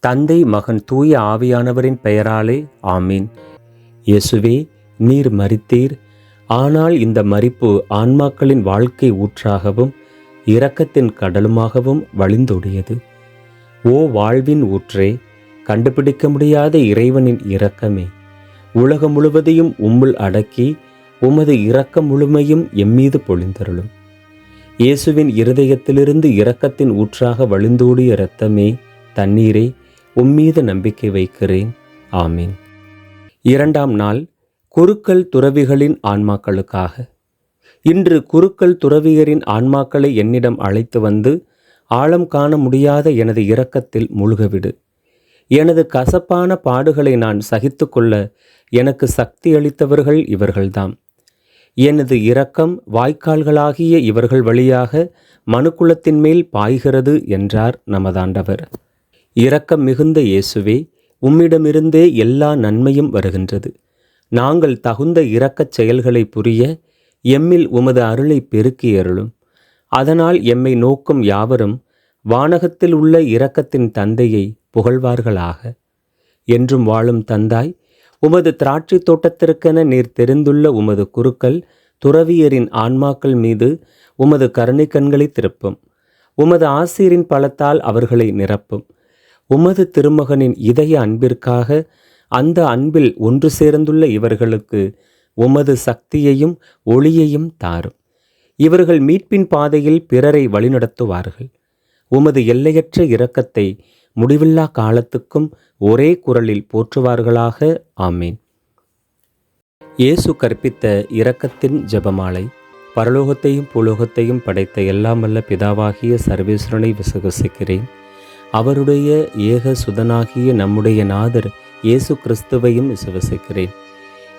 தந்தை, மகன், தூய ஆவியானவரின் பெயராலே ஆமீன். இயேசுவே, நீர் மரித்தீர். ஆனால் இந்த மரிப்பு ஆன்மாக்களின் வாழ்க்கை ஊற்றாகவும் இரக்கத்தின் கடலுமாகவும் வழிந்தோடியது. ஓ வாழ்வின் ஊற்றே, கண்டுபிடிக்க முடியாத இறைவனின் இரக்கமே, உலகம் முழுவதையும் உம்முள் அடக்கி உமது இரக்கம் முழுமையும் எம்மீது பொழிந்தருளும். இயேசுவின் இருதயத்திலிருந்து இரக்கத்தின் ஊற்றாக வழிந்தோடிய இரத்தமே, தண்ணீரே, உம்மீது நம்பிக்கை வைக்கிறேன். ஆமீன். 2ஆம் நாள், குருக்கள் துறவிகளின் ஆன்மாக்களுக்காக. இன்று குருக்கள் துறவியரின் ஆன்மாக்களை என்னிடம் அழைத்து வந்து ஆழம் காண முடியாத எனது இரக்கத்தில் மூழ்கவிடு. எனது கசப்பான பாடுகளை நான் சகித்து கொள்ள எனக்கு சக்தி அளித்தவர்கள் இவர்கள்தாம். எனது இரக்கம் வாய்க்கால்களாகிய இவர்கள் வழியாக மனுக்குலத்தின் மேல் பாய்கிறது என்றார் நமதாண்டவர். இரக்கம் மிகுந்த இயேசுவே, உம்மிடமிருந்தே எல்லா நன்மையும் வருகின்றது. நாங்கள் தகுந்த இரக்கச் செயல்களை புரிய எம்மில் உமது அருளை பெருக்கி அருளும். அதனால் எம்மை நோக்கும் யாவரும் வானகத்தில் உள்ள இரக்கத்தின் தந்தையை புகழ்வார்களாக. என்றும் வாழும் தந்தாய், உமது திராட்சை தோட்டத்திற்கென நீர் தெரிந்துள்ள உமது குருக்கள் துறவியரின் ஆன்மாக்கள் மீது உமது கருணை கண்களை திருப்பும். உமது ஆசீரின் பலத்தால் அவர்களை நிரப்பும். உமது திருமகனின் இதய அன்பிற்காக அந்த அன்பில் ஒன்று சேர்ந்துள்ள இவர்களுக்கு உமது சக்தியையும் ஒளியையும் தாரும். இவர்கள் மீட்பின் பாதையில் பிறரை வழிநடத்துவார்கள். உமது எல்லையற்ற இரக்கத்தை முடிவில்லா காலத்துக்கும் ஒரே குரலில் போற்றுவார்களாக. ஆமீன். இயேசு கற்பித்த இரக்கத்தின் ஜெபமாலை. பரலோகத்தையும் பூலோகத்தையும் படைத்த எல்லாம் வல்ல பிதாவாகிய சர்வேஸ்வரனை விசுவசிக்கிறேன். அவருடைய ஏக சுதனாகிய நம்முடைய நாதர் இயேசு கிறிஸ்துவையும் விசுவசிக்கிறேன்.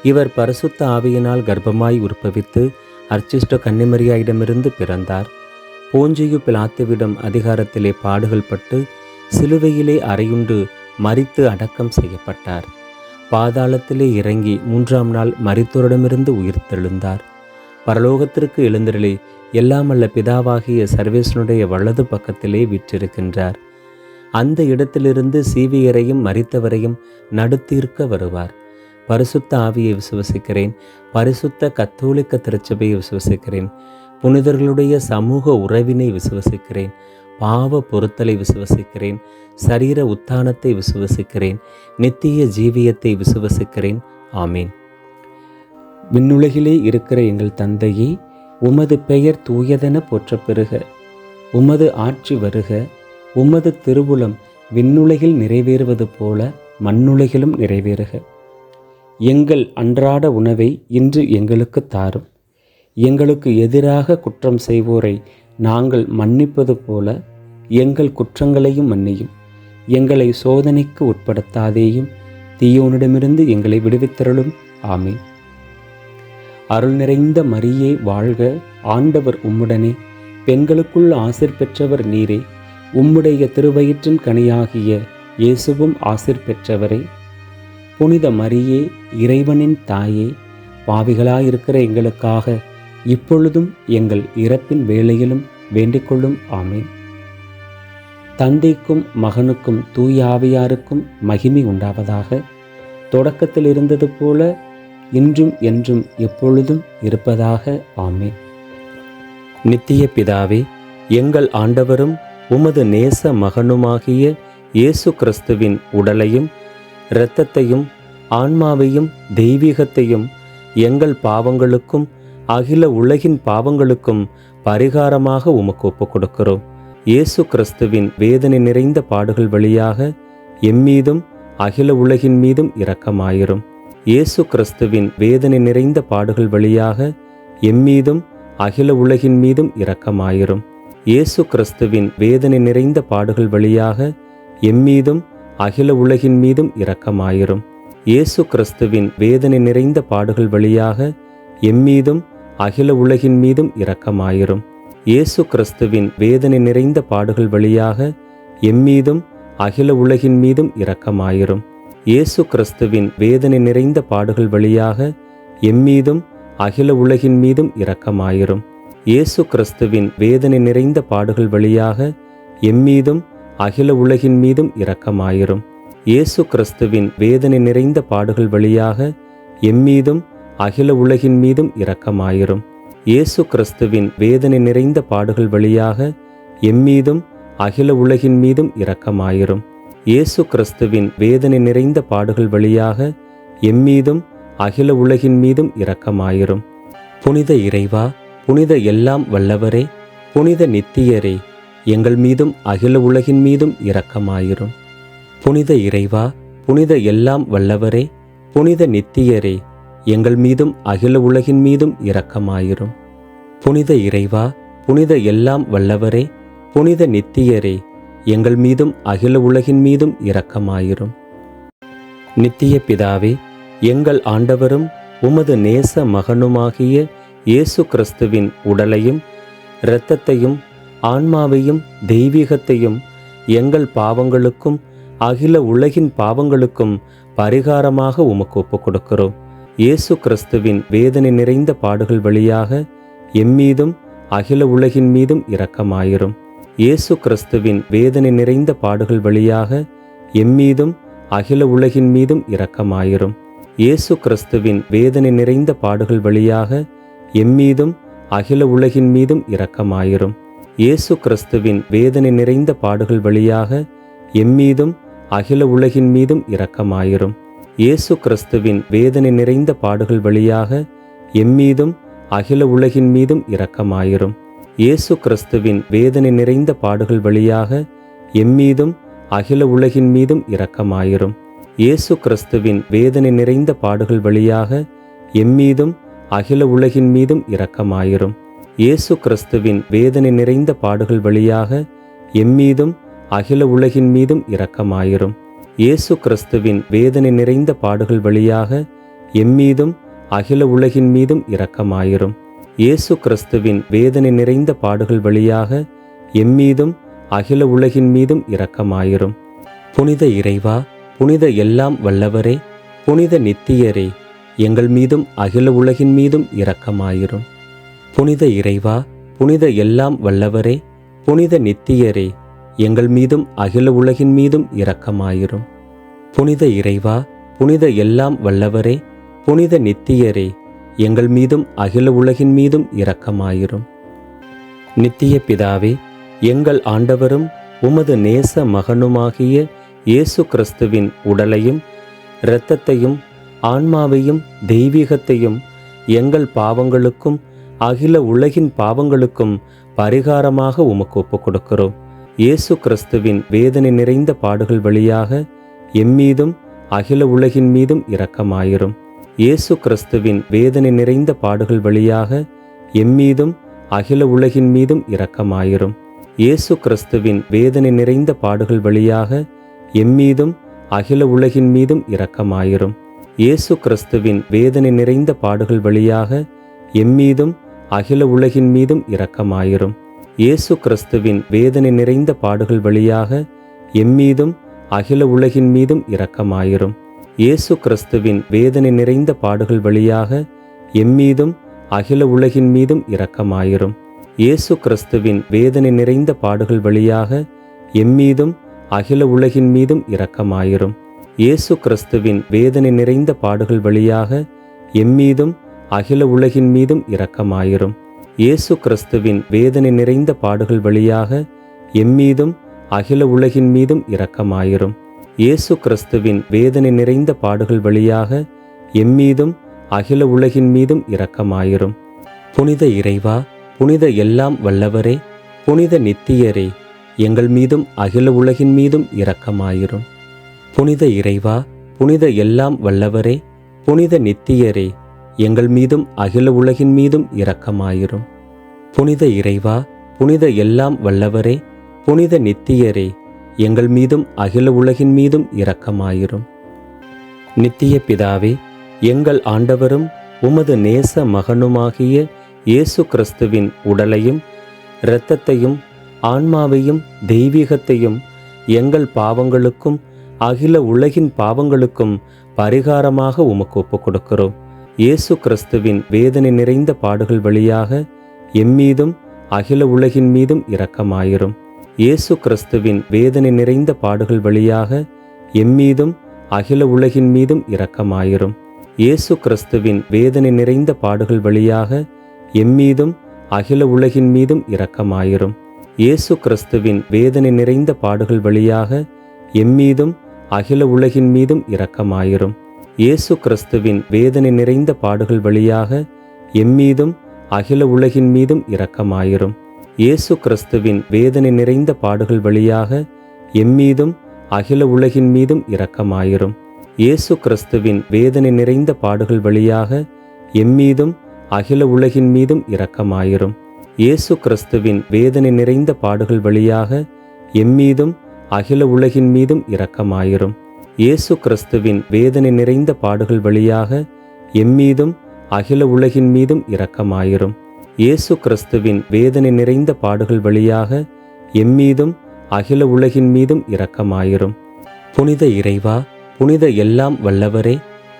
இவர் பரிசுத்த ஆவியினால் கர்ப்பமாய் உற்பவித்து அர்ச்சிஷ்ட கன்னிமரியாயிடமிருந்து பிறந்தார். போஞ்சியு பிலாத்துவிடம் அதிகாரத்திலே பாடுகள் பட்டு சிலுவையிலே அறையுண்டு மரித்து அடக்கம் செய்யப்பட்டார். பாதாளத்திலே இறங்கி 3ஆம் நாள் மரித்தோரிடமிருந்து உயிர்த்தெழுந்தார். பரலோகத்திற்கு எழுந்தருளி எல்லாமல்ல பிதாவாகிய சர்வேஸ்வனுடைய வலது பக்கத்திலே வீற்றிருக்கின்றார். அந்த இடத்திலிருந்து சீவியரையும் மரித்தவரையும் நடுத்தீர்க்க வருவார். பரிசுத்த ஆவியை விசுவசிக்கிறேன். பரிசுத்த கத்தோலிக்க திருச்சபையை விசுவசிக்கிறேன். புனிதர்களுடைய சமூக உறவினை விசுவசிக்கிறேன். பாவ பொறுத்தலை விசுவசிக்கிறேன். சரீர உத்தானத்தை விசுவசிக்கிறேன். நித்திய ஜீவியத்தை விசுவசிக்கிறேன். ஆமீன். விண்ணுலகிலே இருக்கிற எங்கள் தந்தையே, உமது பெயர் தூயதென போற்றப் பெறுக. உமது ஆட்சி வருக. உமது திருவுளம் விண்ணுலகில் நிறைவேறுவது போல மண்ணுலகிலும் நிறைவேறுக. எங்கள் அன்றாட உணவை இன்று எங்களுக்கு தாரும். எங்களுக்கு எதிராக குற்றம் செய்வோரை நாங்கள் மன்னிப்பது போல எங்கள் குற்றங்களையும் மன்னியும். எங்களை சோதனைக்கு உட்படுத்தாதேயும், தீயோனிடமிருந்து எங்களை விடுவித்தருளும். ஆமீன். அருள் நிறைந்த மரியே வாழ்க. ஆண்டவர் உம்முடனே, பெண்களுக்குள் ஆசீர் பெற்றவர் நீரே. உம்முடைய திருவயிற்றின் கனியாகிய இயேசுவும் ஆசீர் பெற்றவரே. புனித மரியே, இறைவனின் தாயே, பாவிகளாயிருக்கிற எங்களுக்காக இப்பொழுதும் எங்கள் இறப்பின் வேளையிலும் வேண்டிக்கொள்ளும். ஆமீன். தந்தைக்கும் மகனுக்கும் தூய ஆவியாருக்கும் மகிமை உண்டாவதாக. தொடக்கத்தில் இருந்தது போல இன்றும் என்றும் எப்பொழுதும் இருப்பதாக. ஆமீன். நித்திய பிதாவே, எங்கள் ஆண்டவரும் உமது நேச மகனுமாகிய இயேசு கிறிஸ்துவின் உடலையும் இரத்தத்தையும் ஆன்மாவையும் தெய்வீகத்தையும் எங்கள் பாவங்களுக்கும் அகில உலகின் பாவங்களுக்கும் பரிகாரமாக உமக்கு ஒப்புக் கொடுக்கிறோம். இயேசு கிறிஸ்துவின் வேதனை நிறைந்த பாடுகள் வழியாக எம்மீதும் அகில உலகின் மீதும் இரக்கமாயிரும். இயேசு கிறிஸ்துவின் வேதனை நிறைந்த பாடுகள் வழியாக எம்மீதும் அகில உலகின் மீதும் இரக்கமாயிரும். இயேசு கிறிஸ்துவின் வேதனை நிறைந்த பாடுகள் வழியாக எம்மீதும் அகில உலகின் மீதும் இரக்கமாயிரும். இயேசு கிறிஸ்துவின் வேதனை நிறைந்த பாடுகள் வழியாக எம்மீதும் அகில உலகின் மீதும் இரக்கமாயிரும். இயேசு கிறிஸ்துவின் வேதனை நிறைந்த பாடுகள் வழியாக எம்மீதும் அகில உலகின் மீதும் இரக்கமாயிரும். இயேசு கிறிஸ்துவின் வேதனை நிறைந்த பாடுகள் வழியாக எம்மீதும் அகில உலகின் மீதும் இரக்கமாயிரும். இயேசு கிறிஸ்துவின் வேதனை நிறைந்த பாடுகள் வழியாக எம்மீதும் அகில உலகின் மீதும் இரக்கமாயிரும். இயேசு கிறிஸ்துவின் வேதனை நிறைந்த பாடுகள் வழியாக எம்மீதும் அகில உலகின் மீதும் இரக்கமாயிரும். இயேசு கிறிஸ்துவின் வேதனை நிறைந்த பாடுகள் வழியாக எம்மீதும் அகில உலகின் மீதும் இரக்கமாயிரும். இயேசு கிறிஸ்துவின் வேதனை நிறைந்த பாடுகள் வழியாக எம்மீதும் அகில உலகின் மீதும் இரக்கமாயிரும். புனித இறைவா, புனித எல்லாம் வல்லவரே, புனித நித்தியரே, எங்கள் மீதும் அகில உலகின் மீதும் இரக்கமாயிரும். புனித இறைவா, புனித எல்லாம் வல்லவரே, புனித நித்தியரே, எங்கள் மீதும் அகில உலகின் மீதும் இரக்கமாயிரும். புனித இறைவா, புனித எல்லாம் வல்லவரே, புனித நித்தியரே, எங்கள் மீதும் அகில உலகின் மீதும் இரக்கமாயிரும். நித்திய பிதாவே, எங்கள் ஆண்டவரும் உமது நேச மகனுமாகிய இயேசு கிறிஸ்துவின் உடலையும் இரத்தத்தையும் ஆன்மாவையும் தெய்வீகத்தையும் எங்கள் பாவங்களுக்கும் அகில உலகின் பாவங்களுக்கும் பரிகாரமாக உமக்கு ஒப்புக் கொடுக்கிறோம். இயேசு கிறிஸ்துவின் வேதனை நிறைந்த பாடுகள் வழியாக எம்மீதும் அகில உலகின் மீதும் இரக்கமாயிரும். இயேசு கிறிஸ்துவின் வேதனை நிறைந்த பாடுகள் வழியாக எம்மீதும் அகில உலகின் மீதும் இரக்கமாயிரும். இயேசு கிறிஸ்துவின் வேதனை நிறைந்த பாடுகள் வழியாக எம்மீதும் அகில உலகின் மீதும் இரக்கமாயிரும். இயேசு கிறிஸ்துவின் வேதனை நிறைந்த பாடுகள் வழியாக எம்மீதும் அகில உலகின் மீதும் இரக்கமாயிரும். இயேசு கிறிஸ்துவின் வேதனை நிறைந்த பாடுகள் வழியாக எம்மீதும் அகில உலகின் மீதும் இரக்கமாயிரும். இயேசு கிறிஸ்துவின் வேதனை நிறைந்த பாடுகள் வழியாக எம்மீதும் அகில உலகின் மீதும் இரக்கமாயிரும். இயேசு கிறிஸ்துவின் வேதனை நிறைந்த பாடுகள் வழியாக எம்மீதும் அகில உலகின் மீதும் இரக்கமாயிரும். இயேசு கிறிஸ்துவின் வேதனை நிறைந்த பாடுகள் வழியாக எம்மீதும் அகில உலகின் மீதும் இரக்கமாயிரும். இயேசு கிறிஸ்துவின் வேதனை நிறைந்த பாடுகள் வழியாக எம்மீதும் அகில உலகின் மீதும் இரக்கமாயிரும். இயேசு கிறிஸ்துவின் வேதனை நிறைந்த பாடுகள் வழியாக எம்மீதும் அகில உலகின் மீதும் இரக்கமாயிரும். புனித இறைவா, புனித எல்லாம் வல்லவரே, புனித நித்தியரே, எங்கள் மீதும் அகில உலகின் மீதும் இரக்கமாயிரும். புனித இறைவா, புனித எல்லாம் வல்லவரே, புனித நித்தியரே, எங்கள் மீதும் அகில உலகின் மீதும் இரக்கமாயிரும். புனித இறைவா, புனித எல்லாம் வல்லவரே, புனித நித்தியரே, எங்கள் மீதும் அகில உலகின் மீதும் இரக்கமாயிரும். நித்திய பிதாவே, எங்கள் ஆண்டவரும் உமது நேச மகனுமாகிய இயேசு கிறிஸ்துவின் உடலையும் இரத்தத்தையும் ஆன்மாவையும் தெய்வீகத்தையும் எங்கள் பாவங்களுக்கும் அகில உலகின் பாவங்களுக்கும் பரிகாரமாக உமக்கு ஒப்புக் கொடுக்கிறோம். இயேசு கிறிஸ்துவின் வேதனை நிறைந்த பாடுகள் வழியாக எம்மீதும் அகில உலகின் மீதும் இரக்கமாயிரும். இயேசு கிறிஸ்துவின் வேதனை நிறைந்த பாடுகள் வழியாக எம்மீதும் அகில உலகின் மீதும் இரக்கமாயிரும். இயேசு கிறிஸ்துவின் வேதனை நிறைந்த பாடுகள் வழியாக எம்மீதும் அகில உலகின் மீதும் இரக்கமாயிரும். இயேசு கிறிஸ்துவின் வேதனை நிறைந்த பாடுகள் வழியாக எம்மீதும் அகில உலகின் மீதும் இரக்கமாயிரும். இயேசு கிறிஸ்துவின் வேதனை நிறைந்த பாடுகள் வழியாக எம்மீதும் அகில உலகின் மீதும் இரக்கமாயிரும். இயேசு கிறிஸ்துவின் வேதனை நிறைந்த பாடுகள் வழியாக எம்மீதும் அகில உலகின் மீதும் இரக்கமாயிரும். இயேசு கிறிஸ்துவின் வேதனை நிறைந்த பாடுகள் வழியாக எம்மீதும் அகில உலகின் மீதும் இரக்கமாயிரும். இயேசு கிறிஸ்துவின் வேதனை நிறைந்த பாடுகள் வழியாக எம்மீதும் அகில உலகின் மீதும் இரக்கமாயிரும். இயேசு கிறிஸ்துவின் வேதனை நிறைந்த பாடுகள் வழியாக எம்மீதும் அகில உலகின் மீதும் இரக்கமாயிரும். இயேசு கிறிஸ்துவின் வேதனை நிறைந்த பாடுகள் வழியாக எம்மீதும் அகில உலகின் மீதும் இரக்கமாயிரும். புனித இறைவா, புனித எல்லாம் வல்லவரே, புனித நித்தியரே, எங்கள் மீதும் அகில உலகின் மீதும் இரக்கமாயிரும். புனித இறைவா, புனித எல்லாம் வல்லவரே, புனித நித்தியரே, எங்கள் மீதும் அகில உலகின் மீதும் இரக்கமாயிரும். புனித இறைவா, புனித எல்லாம் வல்லவரே, புனித நித்தியரே, எங்கள் மீதும் அகில உலகின் மீதும் இரக்கமாயிரும். நித்திய பிதாவே, எங்கள் ஆண்டவரும் உமது நேச மகனுமாகிய இயேசு கிறிஸ்துவின் உடலையும் இரத்தத்தையும் ஆன்மாவையும் தெய்வீகத்தையும் எங்கள் பாவங்களுக்கும் அகில உலகின் பாவங்களுக்கும் பரிகாரமாக உமக்கு ஒப்புக் கொடுக்கிறோம். இயேசு கிறிஸ்துவின் வேதனை நிறைந்த பாடுகள் வழியாக எம்மீதும் அகில உலகின் மீதும் இரக்கமாயிரும். இயேசு கிறிஸ்துவின் வேதனை நிறைந்த பாடுகள் வழியாக எம்மீதும் அகில உலகின் மீதும் இரக்கமாயிரும். இயேசு கிறிஸ்துவின் வேதனை நிறைந்த பாடுகள் வழியாக எம்மீதும் அகில உலகின் மீதும் இரக்கமாயிரும். இயேசு கிறிஸ்துவின் வேதனை நிறைந்த பாடுகள் வழியாக எம்மீதும் அகில உலகின் மீதும் இரக்கமாயிரும். இயேசு கிறிஸ்துவின் வேதனை நிறைந்த பாடுகள் வழியாக எம்மீதும் அகில உலகின் மீதும் இரக்கமாயிரும். இயேசு கிறிஸ்துவின் வேதனை நிறைந்த பாடுகள் வழியாக எம்மீதும் அகில உலகின் மீதும் இரக்கமாயிரும். இயேசு கிறிஸ்துவின் வேதனை நிறைந்த பாடுகள் வழியாக எம்மீதும் அகில உலகின் மீதும் இரக்கமாயிரும். இயேசு கிறிஸ்துவின் வேதனை நிறைந்த பாடுகள் வழியாக எம்மீதும் அகில உலகின் மீதும் இரக்கமாயிரும். இயேசு கிறிஸ்துவின் வேதனை நிறைந்த பாடுகள் வழியாக எம்மீதும் அகில உலகின் மீதும் இரக்கமாயிரும். இயேசு கிறிஸ்துவின் வேதனை நிறைந்த பாடுகள் வழியாக எம்மீதும் அகில உலகின் மீதும் இரக்கமாயிரும். புனித இறைவா, புனித எல்லாம் வல்லவரே,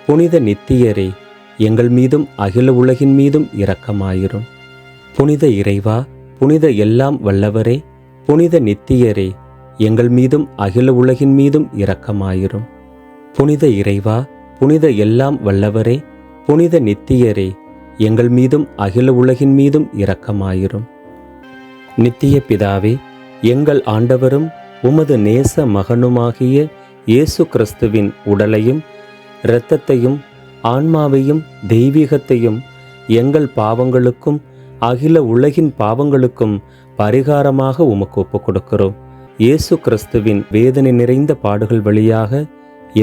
புனித நித்தியரே, எங்கள் மீதும் அகில உலகின் மீதும் இரக்கமாயிரும். புனித இறைவா, புனித எல்லாம் வல்லவரே, புனித நித்தியரே, எங்கள் மீதும் அகில உலகின் மீதும் இரக்கமாயிரும். புனித இறைவா, புனித எல்லாம் வல்லவரே, புனித நித்தியரே, எங்கள் மீதும் அகில உலகின் மீதும் இரக்கமாயிரும். நித்திய பிதாவே, எங்கள் ஆண்டவரும் உமது நேச மகனுமாகிய இயேசு கிறிஸ்துவின் உடலையும் இரத்தத்தையும் ஆன்மாவையும் தெய்வீகத்தையும் எங்கள் பாவங்களுக்கும் அகில உலகின் பாவங்களுக்கும் பரிகாரமாக உமக்கு ஒப்புக் கொடுக்கிறோம். இயேசு கிறிஸ்துவின் வேதனை நிறைந்த பாடுகள் வழியாக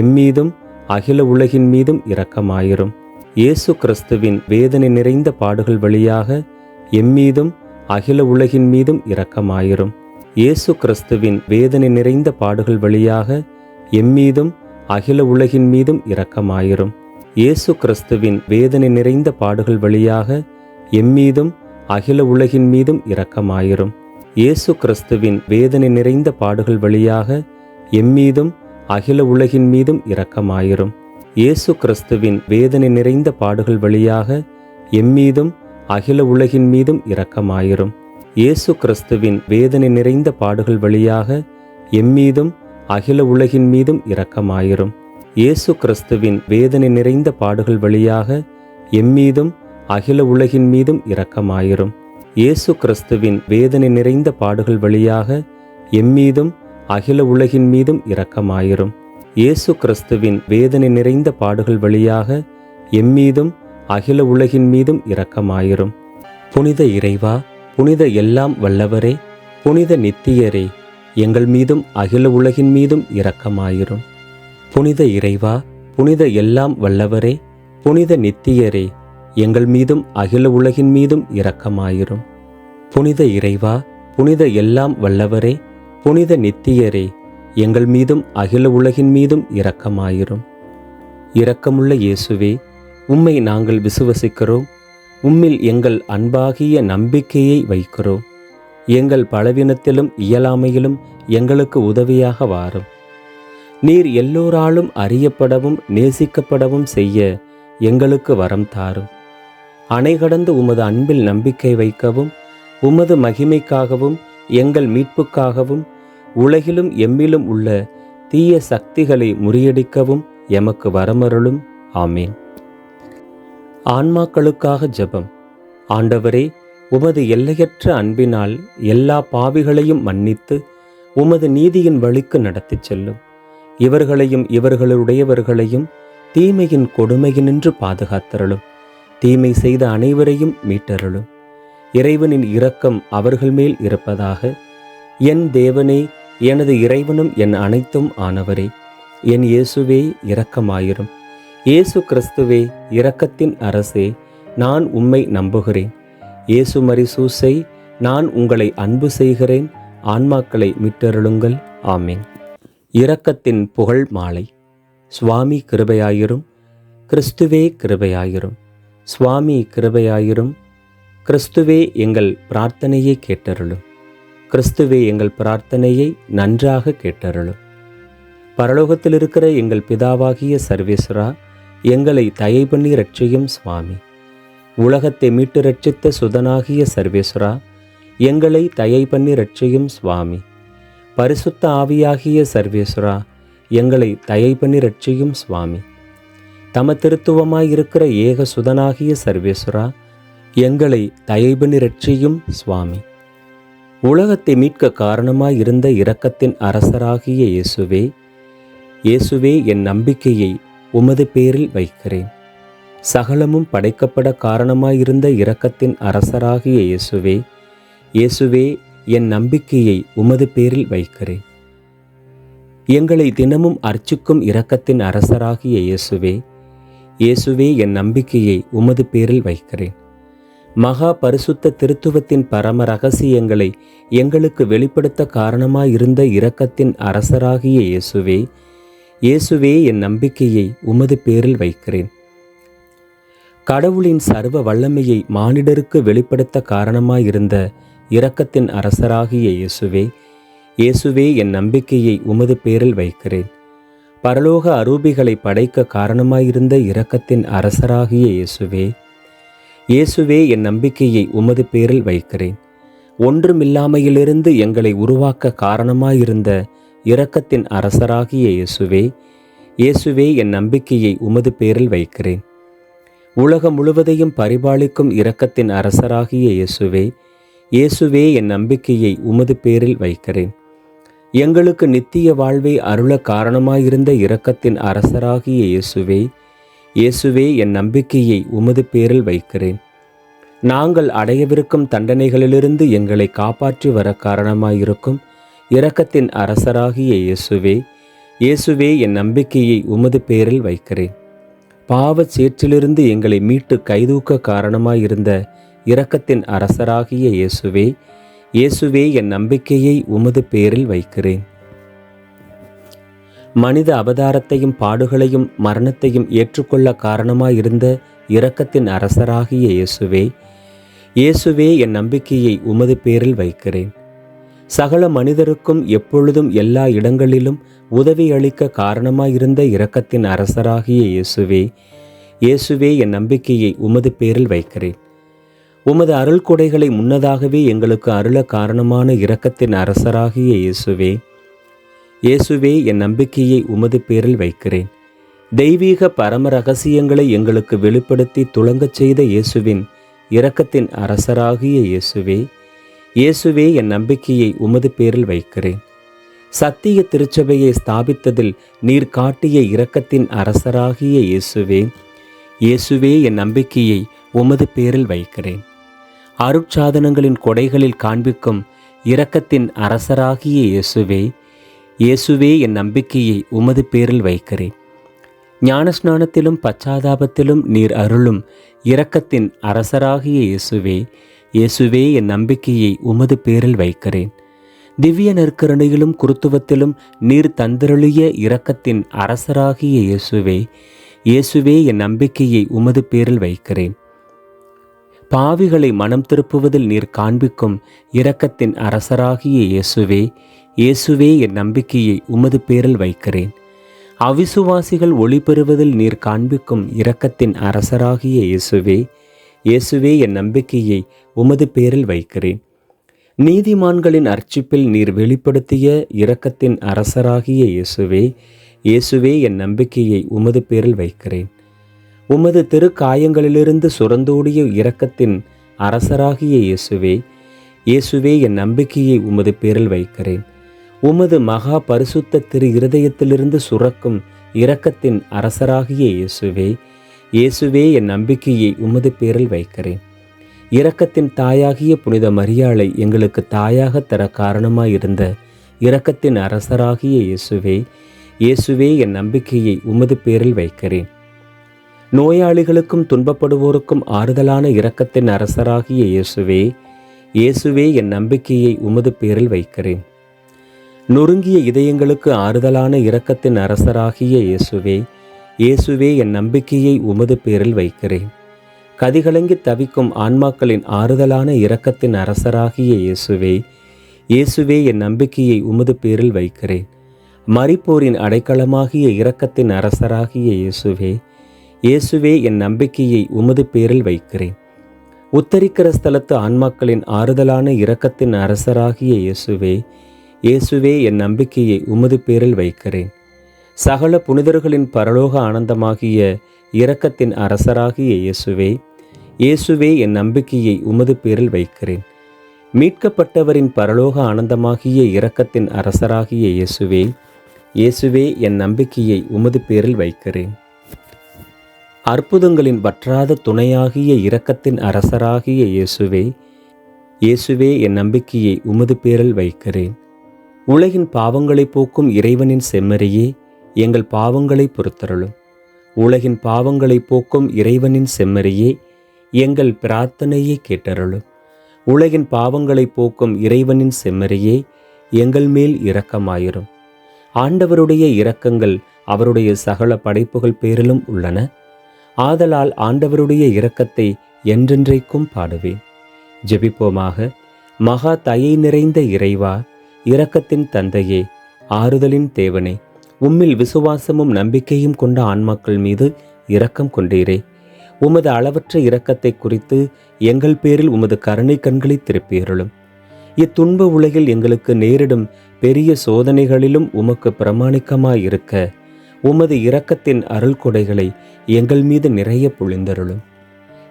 எம்மீதும் அகில உலகின் மீதும் இரக்கமாயிரும். இயேசு கிறிஸ்துவின் வேதனை நிறைந்த பாடுகள் வழியாக எம்மீதும் அகில உலகின் மீதும் இரக்கமாயிரும். இயேசு கிறிஸ்துவின் வேதனை நிறைந்த பாடுகள் வழியாக எம்மீதும் அகில உலகின் மீதும் இரக்கமாயிரும். இயேசு கிறிஸ்துவின் வேதனை நிறைந்த பாடுகள் வழியாக எம்மீதும் அகில உலகின் மீதும் இரக்கமாயிரும். இயேசு கிறிஸ்துவின் வேதனை நிறைந்த பாடுகள் வழியாக எம்மீதும் அகில உலகின் மீதும் இரக்கமாயிரும். இயேசு கிறிஸ்துவின் வேதனை நிறைந்த பாடுகள் வழியாக எம்மீதும் அகில உலகின் மீதும் இரக்கமாயிரும். இயேசு கிறிஸ்துவின் வேதனை நிறைந்த பாடுகள் வழியாக எம்மீதும் அகில உலகின் மீதும் இரக்கமாயிரும். இயேசு கிறிஸ்துவின் வேதனை நிறைந்த பாடுகள் வழியாக எம்மீதும் அகில உலகின் மீதும் இரக்கமாயிரும். இயேசு கிறிஸ்துவின் வேதனை நிறைந்த பாடுகள் வழியாக எம்மீதும் அகில உலகின் மீதும் இரக்கமாயிரும். இயேசு கிறிஸ்துவின் வேதனை நிறைந்த பாடுகள் வழியாக எம்மீதும் அகில உலகின் மீதும் இரக்கமாயிரும். புனித இறைவா, புனித எல்லாம் வல்லவரே, புனித நித்தியரே, எங்கள் மீதும் அகில உலகின் மீதும் இரக்கமாயிரும். புனித இறைவா, புனித எல்லாம் வல்லவரே, புனித நித்தியரே, எங்கள் மீதும் அகில உலகின் மீதும் இரக்கமாயிரும். புனித இறைவா, புனித எல்லாம் வல்லவரே, புனித நித்தியரே, எங்கள் மீதும் அகில உலகின் மீதும் இரக்கமாயிரும். இரக்கமுள்ள இயேசுவே, உம்மை நாங்கள் விசுவசிக்கிறோம். உம்மில் எங்கள் அன்பாகிய நம்பிக்கையை வைக்கிறோம். எங்கள் பலவீனத்திலும் இயலாமையிலும் எங்களுக்கு உதவியாக வாரும். நீர் எல்லோராலும் அறியப்படவும் நேசிக்கப்படவும் செய்ய எங்களுக்கு வரம் தாரும். அணை கடந்து உமது அன்பில் நம்பிக்கை வைக்கவும், உமது மகிமைக்காகவும் எங்கள் மீட்புக்காகவும் உலகிலும் எம்மிலும் உள்ள தீய சக்திகளை முறியடிக்கவும் எமக்கு வரமருளும். ஆமீன். ஆன்மாக்களுக்காக ஜெபம். ஆண்டவரே, உமது எல்லையற்ற அன்பினால் எல்லா பாவிகளையும் மன்னித்து உமது நீதியின் வழிக்கு நடத்திச் செல்லும். இவர்களையும் இவர்களுடையவர்களையும் தீமையின் கொடுமையினின்று பாதுகாத்தருளும். தீமை செய்த அனைவரையும் மீட்டருளும். இறைவனின் இரக்கம் அவர்கள் மேல் இருப்பதாக. என் தேவனே, எனது இறைவனும் என் அனைத்தும் ஆனவரே, என் இயேசுவே இரக்கமாயிரும். இயேசு கிறிஸ்துவே இரக்கத்தின் அரசே, நான் உம்மை நம்புகிறேன். இயேசு மரிசூசை, நான் உங்களை அன்பு செய்கிறேன். ஆன்மாக்களை மீட்டருளுங்கள். ஆமீன். இரக்கத்தின் புகழ் மாலை. சுவாமி கிருபையாயிரும். கிறிஸ்துவே கிருபையாயிரும். சுவாமி கிருபையாயிரும். கிறிஸ்துவே எங்கள் பிரார்த்தனையை கேட்டருளும். கிறிஸ்துவே எங்கள் பிரார்த்தனையை நன்றாக கேட்டருளும். பரலோகத்தில் இருக்கிற எங்கள் பிதாவாகிய சர்வேஸ்வரா, எங்களை தயை பண்ணி இரட்சியும் சுவாமி. உலகத்தை மீட்டு இரட்சித்த சுதனாகிய சர்வேஸ்வரா, எங்களை தயை பண்ணி இரட்சியும் சுவாமி. பரிசுத்த ஆவியாகிய சர்வேஸ்வரா, எங்களை தயை பண்ணி ரட்சியும் சுவாமி. தம திருத்துவமாயிருக்கிற ஏக சுதனாகிய சர்வேஸ்வரா, எங்களை தயை பண்ணி ரட்சியும் சுவாமி. உலகத்தை மீட்க காரணமாயிருந்த இரக்கத்தின் அரசராகிய இயேசுவே, இயேசுவே, என் நம்பிக்கையை உமது பேரில் வைக்கிறேன். சகலமும் படைக்கப்பட காரணமாயிருந்த இரக்கத்தின் அரசராகிய இயேசுவே, இயேசுவே, என் நம்பிக்கையை உமது பேரில் வைக்கிறேன். எங்களை தினமும் அர்ச்சிக்கும் இரக்கத்தின் அரசராகிய இயேசுவே, இயேசுவே, என் நம்பிக்கையை உமது பேரில் வைக்கிறேன். மகா பரிசுத்த திருத்துவத்தின் பரம ரகசியங்களை எங்களுக்கு வெளிப்படுத்த காரணமாயிருந்த இரக்கத்தின் அரசராகிய இயேசுவே, இயேசுவே, என் நம்பிக்கையை உமது பேரில் வைக்கிறேன். கடவுளின் சர்வ வல்லமையை மானிடருக்கு வெளிப்படுத்த காரணமாயிருந்த இரக்கத்தின் அரசராகிய இயேசுவே, இயேசுவே, என் நம்பிக்கையை உமது பேரில் வைக்கிறேன். பரலோக அரூபிகளை படைக்க காரணமாயிருந்த இரக்கத்தின் அரசராகிய இயேசுவே, இயேசுவே, என் நம்பிக்கையை உமது பேரில் வைக்கிறேன். ஒன்றுமில்லாமையிலிருந்து எங்களை உருவாக்க காரணமாயிருந்த இரக்கத்தின் அரசராகிய இயேசுவே, இயேசுவே, என் நம்பிக்கையை உமது பேரில் வைக்கிறேன். உலகம் முழுவதையும் பரிபாலிக்கும் இரக்கத்தின் அரசராகிய இயேசுவே, இயேசுவே, என் நம்பிக்கையை உமது பேரில் வைக்கிறேன். எங்களுக்கு நித்திய வாழ்வை அருள காரணமாயிருந்த இரக்கத்தின் அரசராகிய இயேசுவே, இயேசுவே, என் நம்பிக்கையை உமது பேரில் வைக்கிறேன். நாங்கள் அடையவிருக்கும் தண்டனைகளிலிருந்து எங்களை காப்பாற்றி வர காரணமாயிருக்கும் இரக்கத்தின் அரசராகிய இயேசுவே, இயேசுவே, என் நம்பிக்கையை உமது பேரில் வைக்கிறேன். பாவச் சேற்றிலிருந்து எங்களை மீட்டு கைதூக்க காரணமாயிருந்த இரக்கத்தின் அரசராகிய இயேசுவே, இயேசுவே, என் நம்பிக்கையை உமது பேரில் வைக்கிறேன். மனித அவதாரத்தையும் பாடுகளையும் மரணத்தையும் ஏற்றுக்கொள்ள காரணமாயிருந்த இரக்கத்தின் அரசராகிய இயேசுவே, இயேசுவே, என் நம்பிக்கையை உமது பேரில் வைக்கிறேன். சகல மனிதருக்கும் எப்பொழுதும் எல்லா இடங்களிலும் உதவி அளிக்க காரணமாயிருந்த இரக்கத்தின் அரசராகிய இயேசுவே, இயேசுவே, என் நம்பிக்கையை உமது பேரில் வைக்கிறேன். உமது அருள் கொடைகளை முன்னதாகவே எங்களுக்கு அருள காரணமான இரக்கத்தின் அரசராகிய இயேசுவே, இயேசுவே, என் நம்பிக்கையை உமது பேரில் வைக்கிறேன். தெய்வீக பரம ரகசியங்களை எங்களுக்கு வெளிப்படுத்தி துளங்கச் செய்த இயேசுவின் இரக்கத்தின் அரசராகிய இயேசுவே, இயேசுவே, என் நம்பிக்கையை உமது பேரில் வைக்கிறேன். சத்திய திருச்சபையை ஸ்தாபித்ததில் நீர் காட்டிய இரக்கத்தின் அரசராகிய இயேசுவே, இயேசுவே, என் நம்பிக்கையை உமது பேரில் வைக்கிறேன். அருட்சாதனங்களின் கொடைகளில் காண்பிக்கும் இரக்கத்தின் அரசராகிய இயேசுவே, இயேசுவே, என் நம்பிக்கையை உமது பேரில் வைக்கிறேன். ஞானஸ்நானத்திலும் பச்சாதாபத்திலும் நீர் அருளும் இரக்கத்தின் அரசராகிய இயேசுவே, இயேசுவே, என் நம்பிக்கையை உமது பேரில் வைக்கிறேன். திவ்ய நற்கருணையிலும் குருத்துவத்திலும் நீர் தந்தருளிய இரக்கத்தின் அரசராகிய இயேசுவே, இயேசுவே, என் நம்பிக்கையை உமது பேரில் வைக்கிறேன். பாவிகளை மனம் திருப்புவதில் நீர் காண்பிக்கும் இரக்கத்தின் அரசராகிய இயேசுவே, இயேசுவே, என் நம்பிக்கையை உமது பேரில் வைக்கிறேன். அவிசுவாசிகள் ஒளி பெறுவதில் நீர் காண்பிக்கும் இரக்கத்தின் அரசராகிய இயேசுவே, இயேசுவே, என் நம்பிக்கையை உமது பேரில் வைக்கிறேன். நீதிமான்களின் அர்ச்சிப்பில் நீர் வெளிப்படுத்திய இரக்கத்தின் அரசராகிய இயேசுவே, இயேசுவே, என் நம்பிக்கையை உமது பேரில் வைக்கிறேன். உமது திருக்காயங்களிலிருந்து சுரந்தோடிய இரக்கத்தின் அரசராகிய இயேசுவே, இயேசுவே, என் நம்பிக்கையை உமது பேரில் வைக்கிறேன். உமது மகா பரிசுத்த திரு இருதயத்திலிருந்து சுரக்கும் இரக்கத்தின் அரசராகிய இயேசுவே, இயேசுவே, என் நம்பிக்கையை உமது பேரில் வைக்கிறேன். இரக்கத்தின் தாயாகிய புனித மரியாளை எங்களுக்கு தாயாக தர காரணமாயிருந்த இரக்கத்தின் அரசராகிய இயேசுவே, இயேசுவே, என் நம்பிக்கையை உமது பேரில் வைக்கிறேன். நோயாளிகளுக்கும் துன்பப்படுவோருக்கும் ஆறுதலான இரக்கத்தின் அரசராகிய இயேசுவே, இயேசுவே, என் நம்பிக்கையை உமது பேரில் வைக்கிறேன். நொறுங்கிய இதயங்களுக்கு ஆறுதலான இரக்கத்தின் அரசராகிய இயேசுவே, இயேசுவே, என் நம்பிக்கையை உமது பேரில் வைக்கிறேன். கதிகலங்கி தவிக்கும் ஆன்மாக்களின் ஆறுதலான இரக்கத்தின் அரசராகிய இயேசுவே, இயேசுவே, என் நம்பிக்கையை உமது பேரில் வைக்கிறேன். மரிப்போரின் அடைக்கலமாகிய இரக்கத்தின் அரசராகிய இயேசுவே, இயேசுவே, என் நம்பிக்கையை உமது பேரில் வைக்கிறேன். உத்தரிக்கிற ஸ்தலத்து ஆன்மாக்களின் ஆறுதலான இரக்கத்தின் அரசராகிய இயேசுவே, இயேசுவே, என் நம்பிக்கையை உமது பேரில் வைக்கிறேன். சகல புனிதர்களின் பரலோக ஆனந்தமாகிய இரக்கத்தின் அரசராகிய இயேசுவே, இயேசுவே, என் நம்பிக்கையை உமது பேரில் வைக்கிறேன். மீட்கப்பட்டவரின் பரலோக ஆனந்தமாகிய இரக்கத்தின் அரசராகிய இயேசுவே, இயேசுவே, என் நம்பிக்கையை உமது பேரில் வைக்கிறேன். அற்புதங்களின் வற்றாத துணையாகிய இரக்கத்தின் அரசராகிய இயேசுவே, இயேசுவே, என் நம்பிக்கையை உமது பேரில் வைக்கிறேன். உலகின் பாவங்களை போக்கும் இறைவனின் செம்மறியே, எங்கள் பாவங்களை பொறுத்தருளும். உலகின் பாவங்களை போக்கும் இறைவனின் செம்மறியே, எங்கள் பிரார்த்தனையை கேட்டருளும். உலகின் பாவங்களை போக்கும் இறைவனின் செம்மறியே, எங்கள் மேல் இரக்கமாயிரும். ஆண்டவருடைய இரக்கங்கள் அவருடைய சகல படைப்புகள் பேரிலும் உள்ளன. ஆதலால் ஆண்டவருடைய இரக்கத்தை என்றென்றைக்கும் பாடுவேன். ஜெபிப்போமாக. மகா தயை நிறைந்த இறைவா, இரக்கத்தின் தந்தையே, ஆறுதலின் தேவனே, உம்மில் விசுவாசமும் நம்பிக்கையும் கொண்ட ஆன்மாக்கள் மீது இரக்கம் கொண்டீரே. உமது அளவற்ற இரக்கத்தை குறித்து எங்கள் பேரில் உமது கருணை கண்களை திருப்பியருளும். இத்துன்ப உலகில் எங்களுக்கு நேரிடும் பெரிய சோதனைகளிலும் உமக்கு பிரமாணிக்கமாயிருக்க உமது இரக்கத்தின் அருள் கொடைகளை எங்கள் மீது நிறைய பொழிந்தருளும்.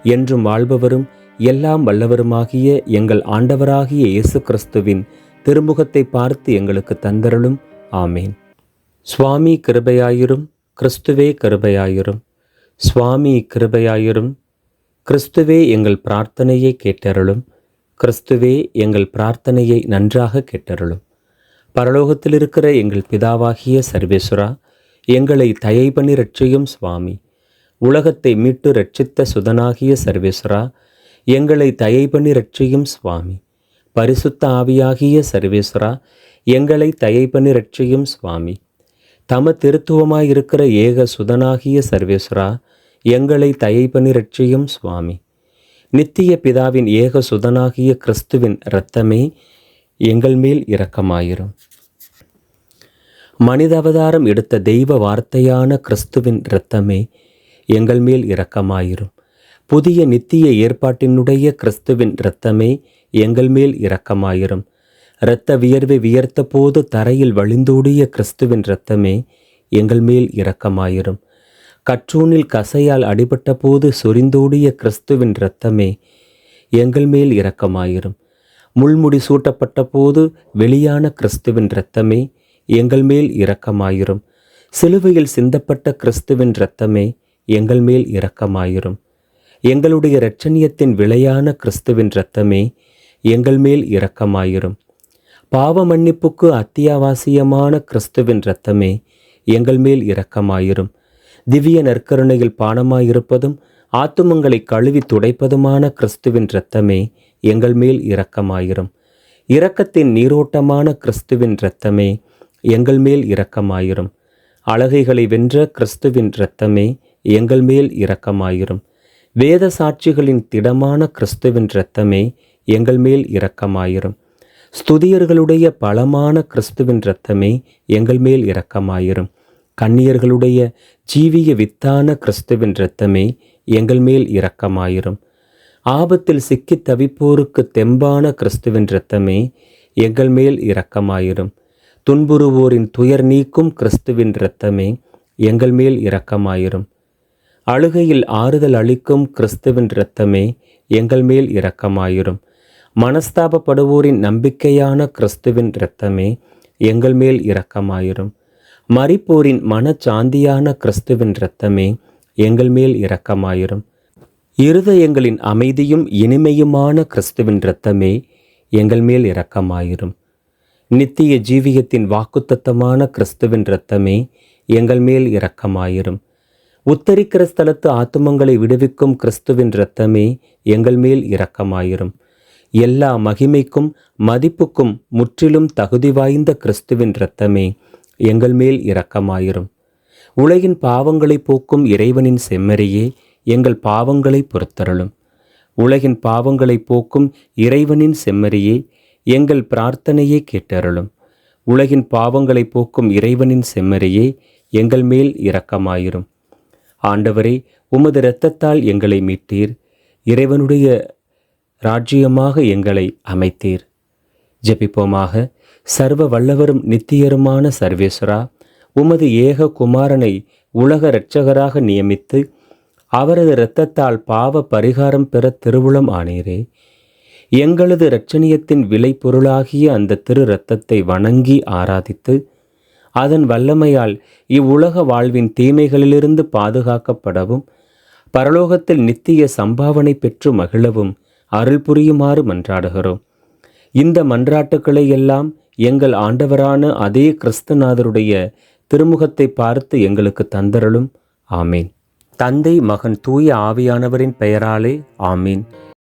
என்றும் வாழ்பவரும் எல்லாம் வல்லவருமாகிய எங்கள் ஆண்டவராகிய இயேசு கிறிஸ்துவின் திருமுகத்தை பார்த்து எங்களுக்கு தந்தருளும். ஆமேன். சுவாமி கிருபையாயிரும். கிறிஸ்துவே கிருபையாயிரும். சுவாமி கிருபையாயிரும். கிறிஸ்துவே, எங்கள் பிரார்த்தனையை கேட்டருளும். கிறிஸ்துவே, எங்கள் பிரார்த்தனையை நன்றாக கேட்டருளும். பரலோகத்தில் இருக்கிற எங்கள் பிதாவாகிய சர்வேஸ்வரா, எங்களை தயை பண்ணி ரட்சியும் சுவாமி. உலகத்தை மீட்டு ரட்சித்த சுதனாகிய சர்வேஸ்வரா, எங்களை தயை பண்ணி ரட்சியும் சுவாமி. பரிசுத்த ஆவியாகிய சர்வேஸ்வரா, எங்களை தயை பண்ணி ரட்சியும் சுவாமி. தம திருத்துவமாயிருக்கிற ஏக சுதனாகிய சர்வேஸ்வரா, எங்களை தயை பண்ணி ரட்சியும் சுவாமி. நித்திய பிதாவின் ஏக சுதனாகிய கிறிஸ்துவின் இரத்தமே, எங்கள் மேல் இரக்கமாயிரும். மனித அவதாரம் எடுத்த தெய்வ வார்த்தையான கிறிஸ்துவின் இரத்தமே, எங்கள் மேல் இரக்கமாயிரும். புதிய நித்திய ஏற்பாட்டினுடைய கிறிஸ்துவின் இரத்தமே, எங்கள் மேல் இரக்கமாயிரும். இரத்த வியர்வை வியர்த்த போது தரையில் வழிந்தோடிய கிறிஸ்துவின் இரத்தமே, எங்கள் மேல் இரக்கமாயிரும். கற்றூனில் கசையால் அடிபட்ட போது சொரிந்தோடிய கிறிஸ்துவின் இரத்தமே, எங்கள் மேல் இரக்கமாயிரும். முள்முடி சூட்டப்பட்ட போது வெளியான கிறிஸ்துவின் இரத்தமே, எங்கள் மேல் இரக்கமாயிரும். சிலுவையில் சிந்தப்பட்ட கிறிஸ்துவின் இரத்தமே, எங்கள் மேல் இரக்கமாயிரும். எங்களுடைய இரட்சணியத்தின் விளையான கிறிஸ்துவின் இரத்தமே, எங்கள் மேல் இரக்கமாயிரும். பாவ மன்னிப்புக்கு அத்தியாவசியமான கிறிஸ்துவின் இரத்தமே, எங்கள் மேல் இரக்கமாயிரும். திவ்ய நற்கருணையில் பானமாயிருப்பதும் ஆத்துமங்களை கழுவி துடைப்பதுமான கிறிஸ்துவின் இரத்தமே, எங்கள் மேல் இரக்கமாயிரும். இரக்கத்தின் நீரோட்டமான கிறிஸ்துவின் இரத்தமே, எங்கள் மேல் இரக்கமாயிரும். அழகைகளை வென்ற கிறிஸ்துவின் இரத்தமே, எங்கள் மேல் இரக்கமாயிரும். வேத சாட்சிகளின் திடமான கிறிஸ்துவின் இரத்தமே, எங்கள் மேல் இரக்கமாயிரும். ஸ்துதியர்களுடைய பலமான கிறிஸ்துவின் இரத்தமே, எங்கள் மேல் இரக்கமாயிரும். கன்னியர்களுடைய ஜீவிய வித்தான கிறிஸ்துவின் இரத்தமே, எங்கள் மேல் இரக்கமாயிரும். ஆபத்தில் சிக்கித் தவிப்போருக்கு தெம்பான கிறிஸ்துவின் இரத்தமே, எங்கள் மேல் இரக்கமாயிரும். துன்புறுவோரின் துயர் நீக்கும் கிறிஸ்துவின் இரத்தமே, எங்கள் மேல் இரக்கமாயிரும். அழுகையில் ஆறுதல் அளிக்கும் கிறிஸ்துவின் இரத்தமே, எங்கள் மேல் இரக்கமாயிரும். மனஸ்தாபப்படுவோரின் நம்பிக்கையான கிறிஸ்துவின் இரத்தமே, எங்கள் மேல் இரக்கமாயிரும். மரிப்போரின் மனச்சாந்தியான கிறிஸ்துவின் இரத்தமே, எங்கள் மேல் இரக்கமாயிரும். இருதயங்களின் அமைதியும் இனிமையுமான கிறிஸ்துவின் இரத்தமே, எங்கள் மேல் இரக்கமாயிரும். நித்திய ஜீவியத்தின் வாக்குத்தத்தமான கிறிஸ்துவின் இரத்தமே, எங்கள் மேல் இரக்கமாயிரும். உத்தரிக்கிற ஸ்தலத்து ஆத்துமங்களை விடுவிக்கும் கிறிஸ்துவின் இரத்தமே, எங்கள் மேல் இரக்கமாயிரும். எல்லா மகிமைக்கும் மதிப்புக்கும் முற்றிலும் தகுதி வாய்ந்த கிறிஸ்துவின் இரத்தமே, எங்கள் மேல் இரக்கமாயிரும். உலகின் பாவங்களை போக்கும் இறைவனின் செம்மறியே, எங்கள் பாவங்களை பொறுத்தருளும். உலகின் பாவங்களை போக்கும் இறைவனின் செம்மறியே, எங்கள் பிரார்த்தனையை கேட்டருளும். உலகின் பாவங்களை போக்கும் இறைவனின் செம்மறியே, எங்கள் மேல் இரக்கமாயிரும். ஆண்டவரே, உமது இரத்தத்தால் எங்களை மீட்டீர். இறைவனுடைய ராஜ்யமாக எங்களை அமைத்தீர். ஜெபிப்போமாக. சர்வ வல்லவரும் நித்தியருமான சர்வேஸ்வரா, உமது ஏக குமாரனை உலக இரட்சகராக நியமித்து அவரது இரத்தத்தால் பாவ பரிகாரம் பெற திருவுளம் ஆனீரே. எங்களது இரட்சணியத்தின் விலை பொருளாகிய அந்த திரு இரத்தத்தை வணங்கி ஆராதித்து அதன் வல்லமையால் இவ்வுலக வாழ்வின் தீமைகளிலிருந்து பாதுகாக்கப்படவும் பரலோகத்தில் நித்திய சம்பாவனை பெற்று மகிழவும் அருள் புரியுமாறு மன்றாடுகிறோம். இந்த மன்றாட்டுக்களை எல்லாம் எங்கள் ஆண்டவரான அதே கிறிஸ்துநாதருடைய திருமுகத்தை பார்த்து எங்களுக்கு தந்தருளும். ஆமீன். தந்தை, மகன், தூய ஆவியானவரின் பெயராலே ஆமீன்.